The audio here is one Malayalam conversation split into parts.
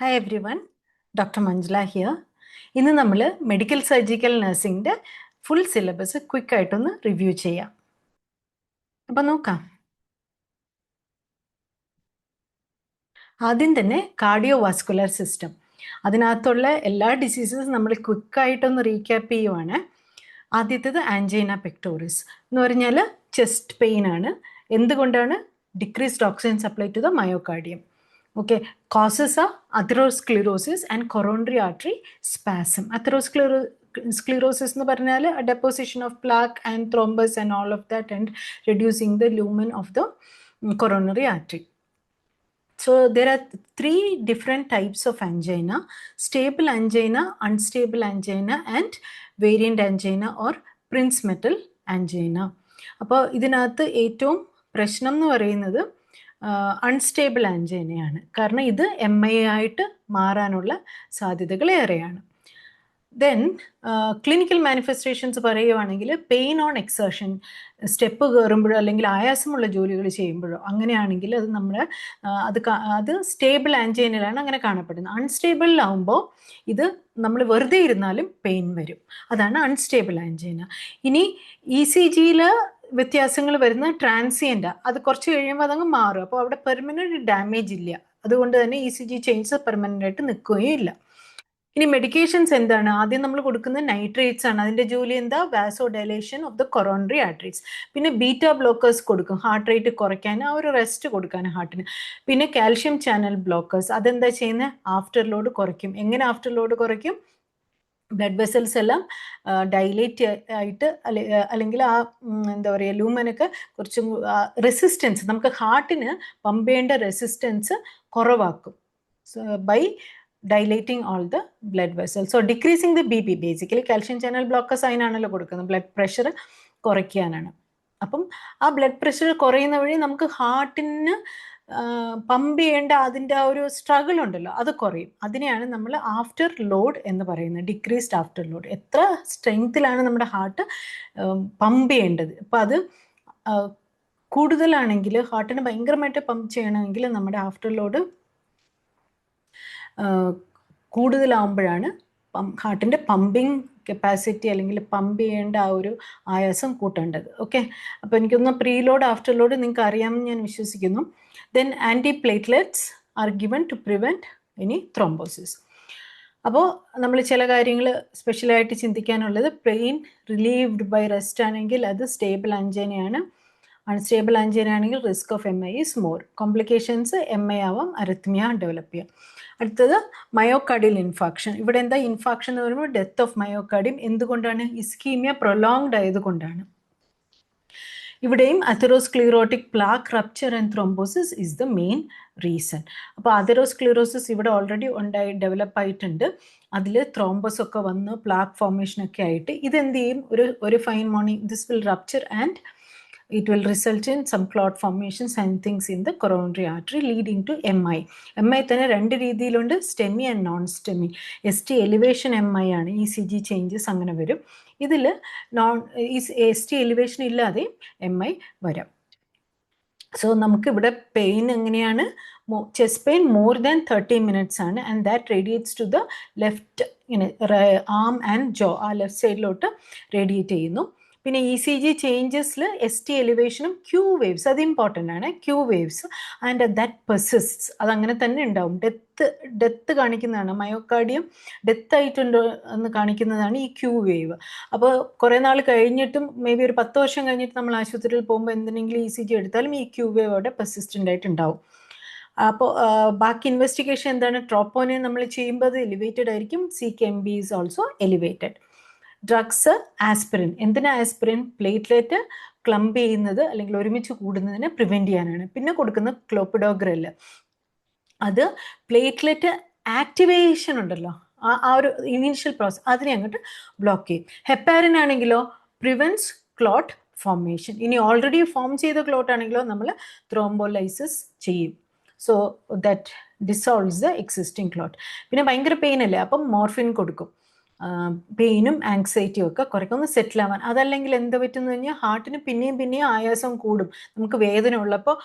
Hi everyone, Dr. Manjula here. ഇന്ന് നമ്മൾ മെഡിക്കൽ സർജിക്കൽ നഴ്സിംഗിൻ്റെ ഫുൾ സിലബസ് ക്വിക്കായിട്ടൊന്ന് റിവ്യൂ ചെയ്യാം. അപ്പം നോക്കാം. ആദ്യം തന്നെ കാർഡിയോ വാസ്കുലർ സിസ്റ്റം. അതിനകത്തുള്ള എല്ലാ ഡിസീസസും നമ്മൾ ക്വിക്കായിട്ടൊന്ന് റീക്യാപ്പ് ചെയ്യുവാണ്. ആദ്യത്തേത് ആൻജൈന പെക്ടോറിസ് എന്ന് പറഞ്ഞാൽ ചെസ്റ്റ് പെയിൻ ആണ്. എന്തുകൊണ്ടാണ്? Decreased oxygen supply to the myocardium. Okay, causes are atherosclerosis and coronary artery spasm. Atherosclerosis എന്ന് പറഞ്ഞാൽ a deposition of plaque and thrombus and all of that and reducing the lumen of the coronary artery. So there are three different types of angina: stable angina, unstable angina and variant angina or Prinzmetal angina. അപ്പോൾ ഇതിനകത്ത് ഏറ്റവും പ്രശ്നം എന്ന് പറയുന്നത് അൺസ്റ്റേബിൾ ആൻജൈനയാണ്. കാരണം ഇത് MI ആയിട്ട് മാറാനുള്ള സാധ്യതകൾ ഏറെയാണ്. ദെൻ ക്ലിനിക്കൽ മാനിഫെസ്റ്റേഷൻസ് പറയുവാണെങ്കിൽ പെയിൻ ഓൺ എക്സേർഷൻ, സ്റ്റെപ്പ് കയറുമ്പോഴോ അല്ലെങ്കിൽ ആയാസമുള്ള ജോലികൾ ചെയ്യുമ്പോഴോ അങ്ങനെയാണെങ്കിൽ അത് നമ്മൾ അത് സ്റ്റേബിൾ ആൻജൈനയിലാണ് അങ്ങനെ കാണപ്പെടുന്നത്. അൺസ്റ്റേബിളിലാവുമ്പോൾ ഇത് നമ്മൾ വെറുതെ ഇരുന്നാലും പെയിൻ വരും. അതാണ് അൺസ്റ്റേബിൾ ആൻജൈന. ഇനി ECGയിൽ വ്യത്യാസങ്ങൾ വരുന്ന ട്രാൻസിയൻ്റ്, അത് കുറച്ച് കഴിയുമ്പോൾ അതങ്ങ് മാറും. അപ്പോൾ അവിടെ പെർമനൻറ്റ് ഡാമേജ് ഇല്ല. അതുകൊണ്ട് തന്നെ ECG ചേഞ്ചസ് പെർമനൻ്റ് ആയിട്ട് നിൽക്കുകയും ഇല്ല. ഇനി മെഡിക്കേഷൻസ് എന്താണ്? ആദ്യം നമ്മൾ കൊടുക്കുന്നത് നൈട്രേറ്റ്സ് ആണ്. അതിൻ്റെ ജോലി എന്താ? Vasodilation of the coronary arteries. പിന്നെ ബീറ്റ ബ്ലോക്കേഴ്സ് കൊടുക്കും, ഹാർട്ട് റേറ്റ് കുറയ്ക്കാൻ, ആ ഒരു റെസ്റ്റ് കൊടുക്കാൻ ഹാർട്ടിന്. പിന്നെ കാൽഷ്യം ചാനൽ ബ്ലോക്കേഴ്സ്, അതെന്താ ചെയ്യുന്നത്? ആഫ്റ്റർ ലോഡ് കുറയ്ക്കും. എങ്ങനെ ആഫ്റ്റർ ലോഡ് കുറയ്ക്കും? ബ്ലഡ് വെസൽസ് എല്ലാം ഡൈലേറ്റ് ആയിട്ട് അല്ലെങ്കിൽ ആ എന്താ പറയുക ലൂമനൊക്കെ കുറച്ചും റെസിസ്റ്റൻസ്, നമുക്ക് ഹാർട്ടിന് പമ്പ് ചെയ്യേണ്ട റെസിസ്റ്റൻസ് കുറവാക്കും by dilating all the blood vessels. So decreasing the BP, basically calcium channel blockers അതിനാണല്ലോ കൊടുക്കുന്നത്, ബ്ലഡ് പ്രഷർ കുറയ്ക്കാനാണ്. അപ്പം ആ ബ്ലഡ് പ്രഷർ കുറയുന്ന വഴി നമുക്ക് ഹാർട്ടിന് പമ്പ് ചെയ്യേണ്ട അതിൻ്റെ ആ ഒരു സ്ട്രഗിൾ ഉണ്ടല്ലോ, അത് കുറയും. അതിനെയാണ് നമ്മൾ ആഫ്റ്റർ ലോഡ് എന്ന് പറയുന്നത്, ഡിക്രീസ്ഡ് ആഫ്റ്റർ ലോഡ്. എത്ര സ്ട്രെങ്ത്തിലാണ് നമ്മുടെ ഹാർട്ട് പമ്പ് ചെയ്യേണ്ടത്. അപ്പം അത് കൂടുതലാണെങ്കിൽ, ഹാർട്ടിന് ഭയങ്കരമായിട്ട് പമ്പ് ചെയ്യണമെങ്കിൽ നമ്മുടെ ആഫ്റ്റർ ലോഡ് കൂടുതലാവുമ്പോഴാണ് ഹാർട്ടിൻ്റെ പമ്പിങ് കപ്പാസിറ്റി അല്ലെങ്കിൽ പമ്പ് ചെയ്യേണ്ട ആ ഒരു ആയാസം കൂട്ടേണ്ടത്. ഓക്കെ, അപ്പോൾ എനിക്കൊന്ന് പ്രീ ലോഡ് ആഫ്റ്റർ ലോഡ് നിങ്ങൾക്ക് അറിയാമെന്ന് ഞാൻ വിശ്വസിക്കുന്നു. Then anti platelets are given to prevent any thrombosis. അപ്പോൾ നമ്മൾ ചില കാര്യങ്ങൾ സ്പെഷ്യലായിട്ട് ചിന്തിക്കാനുള്ളത്, പെയിൻ റിലീവ്ഡ് ബൈ റെസ്റ്റ് ആണെങ്കിൽ അത് സ്റ്റേബിൾ ആൻജൈനയാണ്. അൺസ്റ്റേബിൾ ആൻജൈന ആണെങ്കിൽ risk of MI is more. Complications MI ആവാം, അരിത്മിയ ഡെവലപ്പ് ചെയ്യാം. അടുത്തത് മയോകാർഡിയൽ ഇൻഫാക്ഷൻ. ഇവിടെ എന്താ ഇൻഫാക്ഷൻ എന്ന് പറയുമ്പോൾ ഡെത്ത് ഓഫ് മയോകാർഡിയം. എന്തുകൊണ്ടാണ്? ഇസ്കീമിയ പ്രൊലോങ്ഡ് ആയതുകൊണ്ടാണ്. ഇവിടെയും atherosclerotic plaque rupture and thrombosis is the main reason. അപ്പോൾ അതെറോസ്ക്ലീറോസിസ് ഇവിടെ ഓൾറെഡി ഡെവലപ്പ് ആയിട്ടുണ്ട്. അതിൽ ത്രോംബോസ് ഒക്കെ വന്ന് പ്ലാക്ക് ഫോർമേഷനൊക്കെ ആയിട്ട് ഇതെന്ത് ചെയ്യും? ഒരു fine morning this will rupture and it will result in some clot formations and things in the coronary artery leading to MI. MI തന്നെ രണ്ട് രീതിയിലുണ്ട്, STEMI and non STEMI. ST elevation MI ആണ്, ECG ചേഞ്ചസ് അങ്ങനെ വരും. ഇതിൽ ST എലിവേഷൻ ഇല്ലാതെ MI വരാം. സോ നമുക്കിവിടെ പെയിൻ എങ്ങനെയാണ്? Chest pain more than 30 minutes ആണ്, and that radiates to the left arm and jaw, ആ ലെഫ്റ്റ് സൈഡിലോട്ട് റേഡിയേറ്റ് ചെയ്യുന്നു. പിന്നെ ECG ചേഞ്ചസിൽ ST എലിവേഷനും Q വേവ്സ്, അത് ഇമ്പോർട്ടൻ്റ് ആണ്. Q waves and that persists, അതങ്ങനെ തന്നെ ഉണ്ടാവും. ഡെത്ത് കാണിക്കുന്നതാണ്, മയോകാർഡിയം ഡെത്ത് ആയിട്ടുണ്ടോ എന്ന് കാണിക്കുന്നതാണ് ഈ Q വേവ്. അപ്പോൾ കുറേ നാൾ കഴിഞ്ഞിട്ടും, മേ ബി ഒരു 10 വർഷം കഴിഞ്ഞിട്ട് നമ്മൾ ആശുപത്രിയിൽ പോകുമ്പോൾ എന്തെങ്കിലും ECG എടുത്താലും ഈ Q വേവ് അവിടെ പെർസിസ്റ്റൻ്റ് ആയിട്ടുണ്ടാവും. അപ്പോൾ ബാക്കി ഇൻവെസ്റ്റിഗേഷൻ എന്താണ്? ട്രോപ്പോനിൻ നമ്മൾ ചെയ്യുമ്പോൾ അത് എലിവേറ്റഡ് ആയിരിക്കും. CK-MB is also elevated. Drugs, aspirin. എന്തിനാ ആസ്പിരിൻ? പ്ലേറ്റ്ലെറ്റ് ക്ലംപ് ചെയ്യുന്നത് അല്ലെങ്കിൽ ഒരുമിച്ച് കൂടുന്നതിനെ പ്രിവെൻറ്റ് ചെയ്യാനാണ്. പിന്നെ കൊടുക്കുന്ന ക്ലോപ്പിഡോഗ്രൽ, അത് പ്ലേറ്റ്ലെറ്റ് ആക്ടിവേഷൻ ഉണ്ടല്ലോ, ആ ഒരു ഇനീഷ്യൽ പ്രോസസ് അതിനെ അങ്ങോട്ട് ബ്ലോക്ക് ചെയ്യും. ഹെപ്പാരിൻ ആണെങ്കിലോ പ്രിവെൻസ് ക്ലോട്ട് ഫോർമേഷൻ. ഇനി ഓൾറെഡി ഫോം ചെയ്ത ക്ലോട്ട് ആണെങ്കിലോ നമ്മൾ ത്രോംബോലൈസിസ് ചെയ്യും. So that dissolves the existing clot. പിന്നെ ഭയങ്കര പെയിൻ അല്ലേ, അപ്പം മോർഫിൻ കൊടുക്കും. പെയിനും ആങ്സൈറ്റിയും ഒക്കെ കുറയ്ക്കും, ഒന്ന് സെറ്റിൽ ആവാൻ. അതല്ലെങ്കിൽ എന്ത് പറ്റുമെന്ന് കഴിഞ്ഞാൽ ഹാർട്ടിന് പിന്നെയും ആയാസം കൂടും. നമുക്ക് വേദന ഉള്ളപ്പോൾ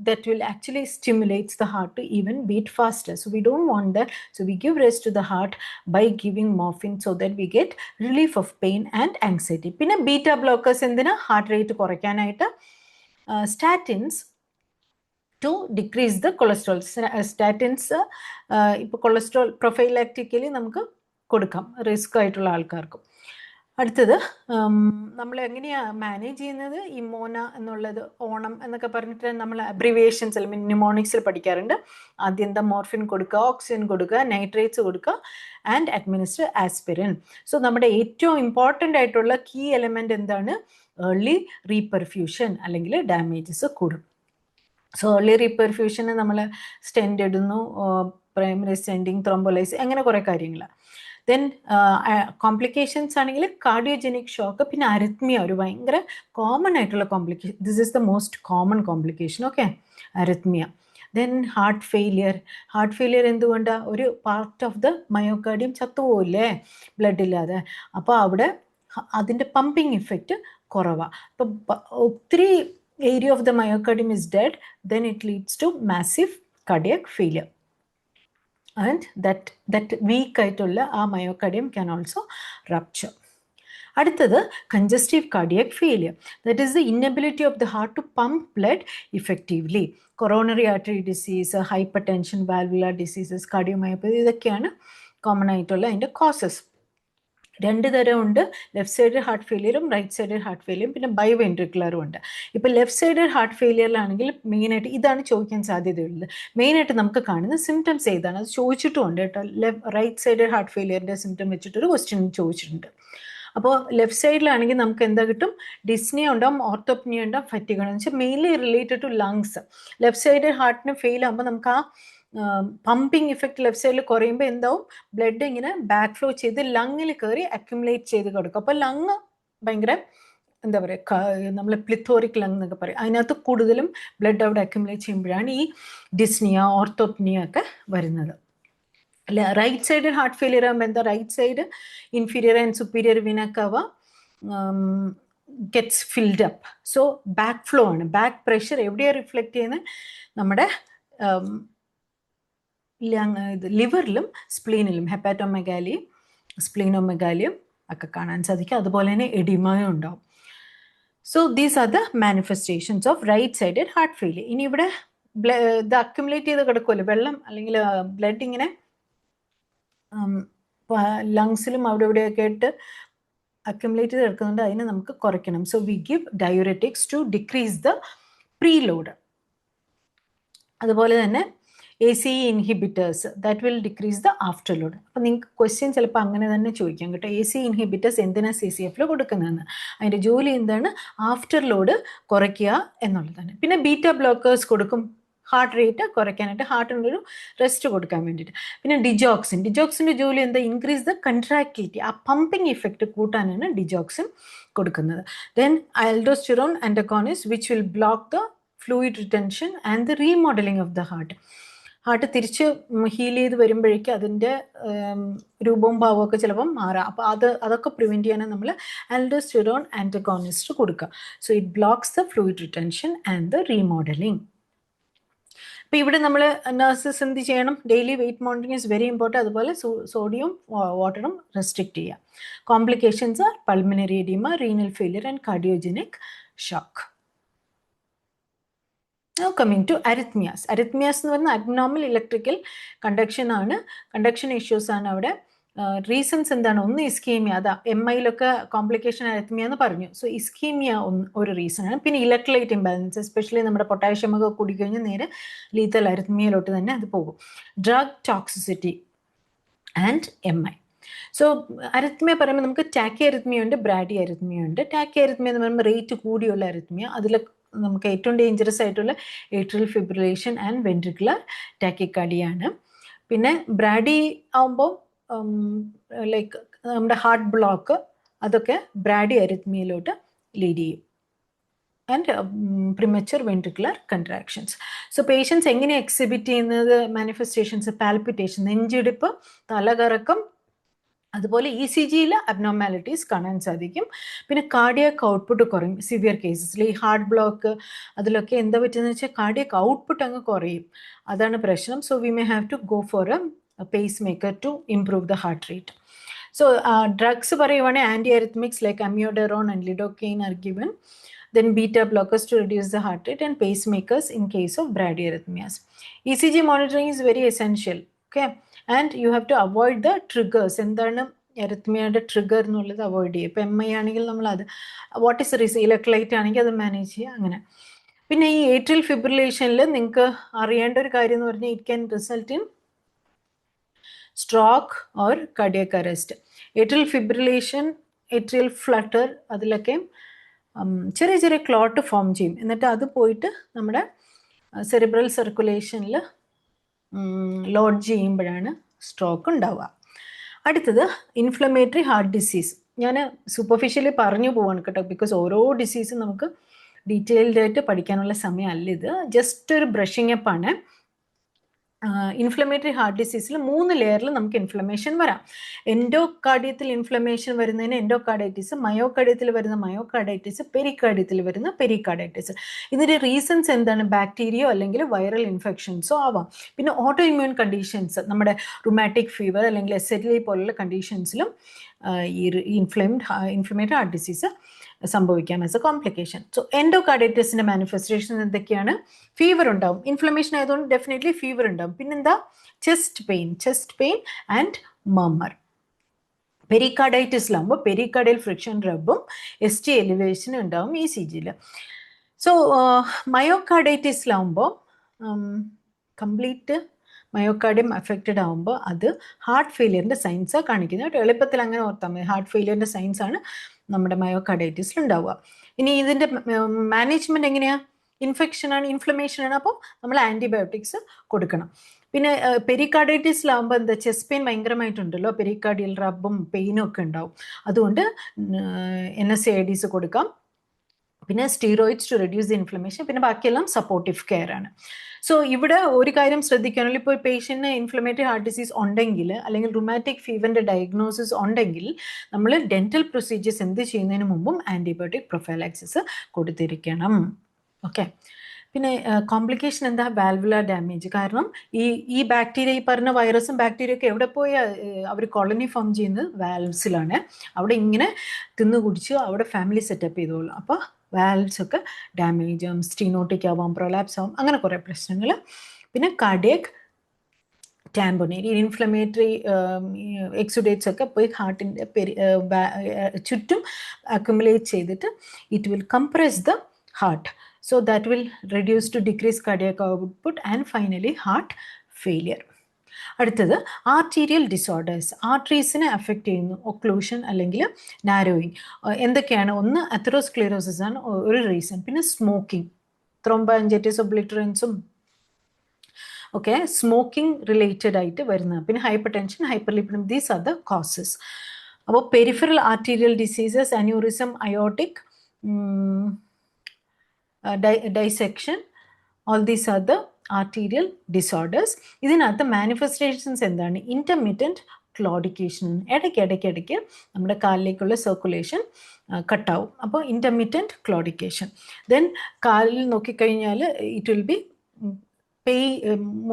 that will actually stimulates the heart to even beat faster. So we don't want that. So we give rest to the heart by giving morphine so that we get relief of pain and anxiety. പിന്നെ ബീറ്റ ബ്ലോക്കേഴ്സ് എന്തിനാ? ഹാർട്ട് റേറ്റ് കുറയ്ക്കാനായിട്ട്. statins to decrease the cholesterol. Statins ഇപ്പോൾ കൊളസ്ട്രോൾ പ്രൊഫൈലാക്റ്റിക്കലി നമുക്ക് കൊടുക്കാം റിസ്ക് ആയിട്ടുള്ള ആൾക്കാർക്കും. അടുത്തത് നമ്മൾ എങ്ങനെയാണ് മാനേജ് ചെയ്യുന്നത്? ഈ മോന എന്നുള്ളത്, ഓണം എന്നൊക്കെ പറഞ്ഞിട്ട് നമ്മൾ അബ്രിവിയേഷൻസ് അല്ലെങ്കിൽ ന്യൂമോണിക്സിൽ പഠിക്കാറുണ്ട്. ആദ്യം എന്താ? മോർഫിൻ കൊടുക്കുക, ഓക്സിജൻ കൊടുക്കുക, നൈട്രേറ്റ്സ് കൊടുക്കുക ആൻഡ് അഡ്മിനിസ്റ്റർ ആസ്പിരിൻ. സോ നമ്മുടെ ഏറ്റവും ഇമ്പോർട്ടൻ്റ് ആയിട്ടുള്ള കീ എലമെൻ്റ് എന്താണ്? ഏർലി റീപെർഫ്യൂഷൻ അല്ലെങ്കിൽ ഡാമേജസ് കൂടും. സോ ഏർലി റീപെർഫ്യൂഷന് നമ്മൾ സ്റ്റെൻഡ് ഇടുന്നു, പ്രൈമറി സ്റ്റെൻഡിങ്, ത്രോംബോലൈസ്, അങ്ങനെ കുറേ കാര്യങ്ങളാണ്. ദെൻ കോംപ്ലിക്കേഷൻസ് ആണെങ്കിൽ കാർഡിയോജനിക് ഷോക്ക്, പിന്നെ അരിത്മിയ ഒരു ഭയങ്കര കോമൺ ആയിട്ടുള്ള complication. This is the most common complication. Okay, arrhythmia. Then heart failure എന്തുകൊണ്ടാണ്? ഒരു പാർട്ട് ഓഫ് ദ മയോകാർഡിയം ചത്തുപോയില്ലേ ബ്ലഡ് ഇല്ലാതെ. അപ്പോൾ അവിടെ അതിൻ്റെ പമ്പിങ് ഇഫക്റ്റ് കുറവാണ്. അപ്പം ഒത്തിരി area of the myocardium is dead, then it leads to massive cardiac failure, and that weak ആയിട്ടുള്ള ആ മയോകാർഡിയം can also rupture. അടുത്തത് congestive cardiac failure, that is the inability of the heart to pump blood effectively. coronary artery disease, hypertension, valvular diseases, cardiomyopathy, ഇതൊക്കെയാണ് കോമൺ ആയിട്ടുള്ള അതിൻ്റെ കോസസ്. രണ്ട് തരമുണ്ട്, ലെഫ്റ്റ് സൈഡ് ഹാർട്ട് ഫെയിലിയറും റൈറ്റ് സൈഡ് ഹാർട്ട് ഫെയിലിയറും, പിന്നെ ബൈവെൻട്രിക്കുലറും ഉണ്ട്. ഇപ്പോൾ ലെഫ്റ്റ് സൈഡ് ഹാർട്ട് ഫെയിലിയറിലാണെങ്കിൽ മെയിനായിട്ട് ഇതാണ് ചോദിക്കാൻ സാധ്യതയുള്ളത്. മെയിനായിട്ട് നമുക്ക് കാണുന്ന സിംറ്റംസ് ഏതാണ്? അത് ചോദിച്ചിട്ടുമുണ്ട് കേട്ടോ. റൈറ്റ് സൈഡ് ഹാർട്ട് ഫെയിലിയറിൻ്റെ സിംറ്റം വെച്ചിട്ടൊരു ക്വസ്റ്റ്യൻ ചോദിച്ചിട്ടുണ്ട്. അപ്പോൾ ലെഫ്റ്റ് സൈഡിലാണെങ്കിൽ നമുക്ക് എന്താ കിട്ടും? ഡിസ്നിയ ഉണ്ടാവും, ഓർത്തോപ്നിയ ഉണ്ടാവും, ഫറ്റിഗ് എന്ന് വെച്ചാൽ mainly related to lungs. Left side ഹാർട്ടിന് ഫെയിൽ ആകുമ്പോൾ നമുക്ക് ആ പമ്പിങ് ഇഫക്റ്റ് ലെഫ്റ്റ് സൈഡിൽ കുറയുമ്പോൾ എന്താവും? ബ്ലഡ് ഇങ്ങനെ ബാക്ക് ഫ്ലോ ചെയ്ത് ലങ്ങിൽ കയറി അക്യുമുലേറ്റ് ചെയ്ത് കൊടുക്കും. അപ്പോൾ ലങ് ഭയങ്കര എന്താ പറയുക, നമ്മൾ പ്ലിത്തോറിക് ലങ് എന്നൊക്കെ പറയും. അതിനകത്ത് കൂടുതലും ബ്ലഡ് അവിടെ അക്യുമുലേറ്റ് ചെയ്യുമ്പോഴാണ് ഈ ഡിസ്നിയ, ഓർത്തോപ്നിയ ഒക്കെ വരുന്നത്. അല്ല, റൈറ്റ് സൈഡ് ഹാർട്ട് ഫെയിലിയർ ആകുമ്പോൾ എന്താ? Right side inferior and superior vena cava gets filled up. So back flow ആണ്. ബാക്ക് പ്രഷർ എവിടെയാണ് റിഫ്ലക്റ്റ് ചെയ്യുന്നത്? നമ്മുടെ ലിവറിലും സ്പ്ലീനിലും, ഹെപ്പാറ്റോമെഗാലിയും സ്പ്ലീനോമെഗാലിയും ഒക്കെ കാണാൻ സാധിക്കും. അതുപോലെ തന്നെ എഡിമയും ഉണ്ടാവും. So these are the manifestations of right sided heart failure. ഇനി ഇവിടെ ഇത് അക്യുമുലേറ്റ് ചെയ്ത് കിടക്കുമല്ലോ വെള്ളം, അല്ലെങ്കിൽ ബ്ലഡ് ഇങ്ങനെ ലങ്സിലും അവിടെ ഇവിടെയൊക്കെ ആയിട്ട് അക്യുമുലേറ്റ് ചെയ്ത് കിടക്കുന്നുണ്ട്. അതിനെ നമുക്ക് കുറയ്ക്കണം. So we give diuretics to decrease the preload. അതുപോലെ തന്നെ ACE inhibitors, that will decrease the after load. അപ്പോൾ നിങ്ങൾക്ക് ക്വസ്റ്റ്യൻ ചിലപ്പോൾ അങ്ങനെ തന്നെ ചോദിക്കാം കേട്ടോ. ACE ഇൻഹിബിറ്റേഴ്സ് എന്തിനാണ് CCF കൊടുക്കുന്നതെന്ന്. അതിൻ്റെ ജോലി എന്താണ്? ആഫ്റ്റർ ലോഡ് കുറയ്ക്കുക എന്നുള്ളതാണ്. പിന്നെ ബീറ്റ ബ്ലോക്കേഴ്സ് കൊടുക്കും ഹാർട്ട് റേറ്റ് കുറയ്ക്കാനായിട്ട്, ഹാർട്ടിനൊരു റെസ്റ്റ് കൊടുക്കാൻ വേണ്ടിയിട്ട്. പിന്നെ ഡിജോക്സിൻ്റെ ജോലി എന്താ? ഇൻക്രീസ് ദ കൺട്രാക്ടിലിറ്റി, ആ പമ്പിങ് ഇഫക്റ്റ് കൂട്ടാനാണ് ഡിജോക്സിൻ കൊടുക്കുന്നത്. Then aldosterone antagonist which will block the fluid retention and the remodelling of the heart. Heart തിരിച്ച് ഹീൽ ചെയ്ത് വരുമ്പോഴേക്കും അതിൻ്റെ രൂപവും ഭാവവും ഒക്കെ ചിലപ്പം മാറാം. അപ്പോൾ അതൊക്കെ പ്രിവെൻറ്റ് ചെയ്യാനാണ് നമ്മൾ ആൽഡോസ്റ്റിറോൺ ആൻറ്റഗോണിസ്റ്റ് കൊടുക്കുക. So it blocks the fluid retention and the remodelling. അപ്പോൾ ഇവിടെ നമ്മൾ നഴ്സസ് എന്ത് ചെയ്യണം? Daily weight monitoring is very important. അതുപോലെ സോഡിയം വാട്ടറും റെസ്ട്രിക്റ്റ് ചെയ്യുക. Complications are pulmonary oedema, renal failure and cardiogenic shock. Now coming to arrhythmias. Arrhythmias എന്ന് പറഞ്ഞാൽ അബ്നോർമൽ ഇലക്ട്രിക്കൽ കണ്ടക്ഷൻ ആണ്, കണ്ടക്ഷൻ ഇഷ്യൂസ് ആണ് അവിടെ. റീസൺസ് എന്താണ്? ഒന്ന് ഇസ്കീമിയ, അതാ MIയിലൊക്കെ കോംപ്ലിക്കേഷൻ അരിത്മിയ എന്ന് പറഞ്ഞു. സോ ഇസ്കീമിയ ഒരു റീസൺ ആണ്. പിന്നെ ഇലക്ട്രോലൈറ്റ് ഇംബാലൻസ്, എസ്പെഷ്യലി നമ്മുടെ പൊട്ടാഷ്യം ഒക്കെ കുടിക്കഴിഞ്ഞ് നേരെ ലീത്തൽ അരിത്മിയയിലോട്ട് തന്നെ അത് പോകും. Drug toxicity and MI. So അരിത്മിയ പറയുമ്പോൾ നമുക്ക് ടാക്കി അരിത്മിയ ഉണ്ട്, ബ്രാഡി അരിത്മിയ ഉണ്ട്. ടാക്കി അരിത്മിയ എന്ന് പറയുമ്പോൾ റേറ്റ് കൂടിയുള്ള അരിത്മിയ. അതിൽ നമുക്ക് ഏറ്റവും ഡേഞ്ചറസ് ആയിട്ടുള്ള ഏട്രിയൽ ഫിബ്രിലേഷൻ ആൻഡ് വെൻട്രിക്കുലർ ടാക്കിക്കാർഡിയാണ്. പിന്നെ ബ്രാഡി ആവുമ്പോൾ ലൈക്ക് നമ്മുടെ ഹാർട്ട് ബ്ലോക്ക്, അതൊക്കെ ബ്രാഡി അരിത്മിയയിലോട്ട് ലീഡ് ചെയ്യും. And premature ventricular contractions. So patients എങ്ങനെ എക്സിബിറ്റ് ചെയ്യുന്നത്? മാനിഫെസ്റ്റേഷൻസ് പാൽപിറ്റേഷൻ, നെഞ്ചിടിപ്പ്, തലകറക്കം, അതുപോലെ ECGയിൽ അബ്നോർമാലിറ്റീസ് കാണാൻ സാധിക്കും. പിന്നെ കാർഡിയാക് ഔട്ട്പുട്ട് കുറയും സിവിയർ കേസസിൽ. ഈ ഹാർട്ട് ബ്ലോക്ക് അതിലൊക്കെ എന്താ പറ്റുന്നത് വെച്ചാൽ കാർഡിയാക് ഔട്ട്പുട്ട് അങ്ങ് കുറയും. അതാണ് പ്രശ്നം. So we may have to go for a pacemaker to improve the heart rate. So drugs പറയുവാണെങ്കിൽ anti arrhythmics like amiodarone and lidocaine are given. Then beta blockers to reduce the heart rate and pacemakers in case of bradyarrhythmias. ECG monitoring is very essential. Okay. And you have to avoid the triggers. എന്താണ് എറിത്മിയയുടെ ട്രിഗർ എന്നുള്ളത് അവോയ്ഡ് ചെയ്യുക. ഇപ്പം MI ആണെങ്കിൽ നമ്മൾ അത് വാട്ട് ഈസ് റിസ്ക്, ഇലക്ട്രൈറ്റ് ആണെങ്കിൽ അത് മാനേജ് ചെയ്യുക, അങ്ങനെ. പിന്നെ ഈ ഏട്രിയൽ ഫിബ്രിലേഷനിൽ നിങ്ങൾക്ക് അറിയേണ്ട ഒരു കാര്യം എന്ന് പറഞ്ഞാൽ it can result in stroke or cardiac arrest. Atrial fibrillation, atrial flutter, അതിലൊക്കെ ചെറിയ ചെറിയ ക്ലോട്ട് ഫോം ചെയ്യും. എന്നിട്ട് അത് പോയിട്ട് നമ്മുടെ സെറിബ്രൽ സർക്കുലേഷനിൽ ലോഡ്ജ് ചെയ്യുമ്പോഴാണ് സ്ട്രോക്ക് ഉണ്ടാവുക. അടുത്തത് ഇൻഫ്ലമേറ്ററി ഹാർട്ട് ഡിസീസ്. ഞാൻ സൂപ്പർഫിഷ്യലി പറഞ്ഞു പോവാണ് കേട്ടോ, ബിക്കോസ് ഓരോ ഡിസീസും നമുക്ക് ഡീറ്റെയിൽഡ് ആയിട്ട് പഠിക്കാനുള്ള സമയമല്ല ഇത്. ജസ്റ്റ് ഒരു ബ്രഷിങ് അപ്പ് ആണ്. ഇൻഫ്ലമേറ്ററി ഹാർട്ട് ഡിസീസിൽ 3 ലെയറിൽ നമുക്ക് ഇൻഫ്ലമേഷൻ വരാം. എൻഡോകാർഡിയത്തിൽ ഇൻഫ്ലമേഷൻ വരുന്നതിന് എൻഡോകാർഡൈറ്റിസ്, മയോകാർഡിയത്തിൽ വരുന്ന മയോകാർഡൈറ്റിസ്, പെരികാർഡിയത്തിൽ വരുന്ന പെരികാർഡൈറ്റിസ്. ഇതിൻ്റെ റീസൺസ് എന്താണ്? ബാക്ടീരിയോ അല്ലെങ്കിൽ വൈറൽ ഇൻഫെക്ഷൻസോ ആവാം. പിന്നെ ഓട്ടോ ഇമ്മ്യൂൺ കണ്ടീഷൻസ്, നമ്മുടെ റുമാറ്റിക് ഫീവർ അല്ലെങ്കിൽ SLE പോലുള്ള കണ്ടീഷൻസിലും ഈ ഇൻഫ്ലമേറ്ററി ഹാർട്ട് ഡിസീസ് സംഭവിക്കാം ആസ് എ കോംപ്ലിക്കേഷൻ. സോ എൻഡോകാർഡൈറ്റിസിന്റെ മാനിഫെസ്റ്റേഷൻ എന്തൊക്കെയാണ്? ഫീവർ ഉണ്ടാവും. ഇൻഫ്ലമേഷൻ ആയതുകൊണ്ട് ഡെഫിനറ്റ്ലി ഫീവർ ഉണ്ടാവും. പിന്നെന്താ? Chest pain and murmur. പെരികാർഡൈറ്റിസിലാകുമ്പോൾ പെരികാർഡിയൽ ഫ്രിക്ഷൻ റബ്ബും ST എലിവേഷനും ഉണ്ടാവും ECGയിൽ. സോ മയോകാർഡൈറ്റിസിലാകുമ്പോൾ കംപ്ലീറ്റ് മയോകാർഡിയം അഫക്റ്റഡ് ആകുമ്പോൾ അത് ഹാർട്ട് ഫെയിലിയറിൻ്റെ സൈൻസാണ് കാണിക്കുന്നത്. എളുപ്പത്തിൽ അങ്ങനെ ഓർത്താൽ മതി. ഹാർട്ട് ഫെയിലിയറിൻ്റെ സൈൻസ് ആണ് നമ്മുടെ മയോകാർഡൈറ്റിസിൽ ഉണ്ടാവുക. ഇനി ഇതിൻ്റെ മാനേജ്മെൻറ്റ് എങ്ങനെയാണ്? ഇൻഫെക്ഷനാണ്, ഇൻഫ്ലമേഷനാണ്, അപ്പോൾ നമ്മൾ ആൻറ്റിബയോട്ടിക്സ് കൊടുക്കണം. പിന്നെ പെരികാർഡൈറ്റിസിലാകുമ്പോൾ എന്താ, ചെസ്റ്റ് പെയിൻ ഭയങ്കരമായിട്ടുണ്ടല്ലോ, പെരികാർഡിയൽ റബ്ബും പെയിനും ഒക്കെ ഉണ്ടാവും. അതുകൊണ്ട് NSAIDs കൊടുക്കാം. പിന്നെ steroids to reduce the inflammation. പിന്നെ ബാക്കിയെല്ലാം സപ്പോർട്ടീവ് കെയർ ആണ്. സോ ഇവിടെ ഒരു കാര്യം ശ്രദ്ധിക്കാനുള്ള, ഇപ്പോൾ പേഷ്യൻറ്റിന് ഇൻഫ്ലമേറ്ററി ഹാർട്ട് ഡിസീസ് ഉണ്ടെങ്കിൽ അല്ലെങ്കിൽ റുമാറ്റിക് ഫീവറിൻ്റെ ഡയഗ്നോസിസ് ഉണ്ടെങ്കിൽ നമ്മൾ ഡെൻറ്റൽ പ്രൊസീജിയേഴ്സ് എന്ത് ചെയ്യുന്നതിന് മുമ്പും ആൻറ്റിബയോട്ടിക് പ്രൊഫൈലാക്സിസ് കൊടുത്തിരിക്കണം. ഓക്കെ. പിന്നെ കോംപ്ലിക്കേഷൻ എന്താ? Valvular damage. കാരണം ഈ ബാക്ടീരിയ, ഈ പറഞ്ഞ വൈറസും ബാക്ടീരിയ ഒക്കെ എവിടെ പോയി അവർ കോളനി ഫോം ചെയ്യുന്നത്? വാൽവ്സിലാണ്. അവിടെ ഇങ്ങനെ തിന്നു കുടിച്ച് അവിടെ ഫാമിലി സെറ്റപ്പ് ചെയ്തോളൂ. അപ്പോൾ വാൽവ്സ് ഒക്കെ ഡാമേജ് ആവും, സ്റ്റീനോട്ടിക് ആവാം, പ്രൊലാപ്സ് ആവും, അങ്ങനെ കുറേ പ്രശ്നങ്ങൾ. പിന്നെ കാർഡിയക് ടാമ്പോണേരി, ഇൻഫ്ലമേറ്ററി എക്സുഡേറ്റ്സ് ഒക്കെ പോയി ഹാർട്ടിൻ്റെ ചുറ്റും അക്യുമുലേറ്റ് ചെയ്തിട്ട് it will compress the heart. So that will reduce to decrease cardiac output and finally heart failure. അടുത്തത് ആർട്ടീരിയൽ ഡിസോർഡേഴ്സ്. ആർട്ടറീസിനെ അഫക്റ്റ് ചെയ്യുന്നു. ഒക്ലൂഷൻ അല്ലെങ്കിൽ നാരോയിങ്. എന്തൊക്കെയാണ്? ഒന്ന് അതെറോസ്ക്ലെറോസിസ് ആണ് ഒരു റീസൺ. പിന്നെ സ്മോക്കിംഗ്, ത്രോംബോആൻജൈറ്റിസ് ഒബ്ലിറ്ററൻസും ഒക്കെ സ്മോക്കിംഗ് റിലേറ്റഡ് ആയിട്ട് വരുന്നത്. പിന്നെ hypertension, hyperlipidaemia, these are the causes. അപ്പോൾ peripheral arterial diseases, aneurysm, aortic dissection, all these are the arterial disorders. ഇതിനകത്ത് മാനിഫെസ്റ്റേഷൻസ് എന്താണ്? Intermittent claudication. ഇടയ്ക്ക് നമ്മുടെ കാലിലേക്കുള്ള സർക്കുലേഷൻ കട്ടാവും. അപ്പോൾ ഇൻ്റർമിറ്റൻറ്റ് ക്ലോഡിക്കേഷൻ. ദെൻ കാലിൽ നോക്കിക്കഴിഞ്ഞാൽ it will be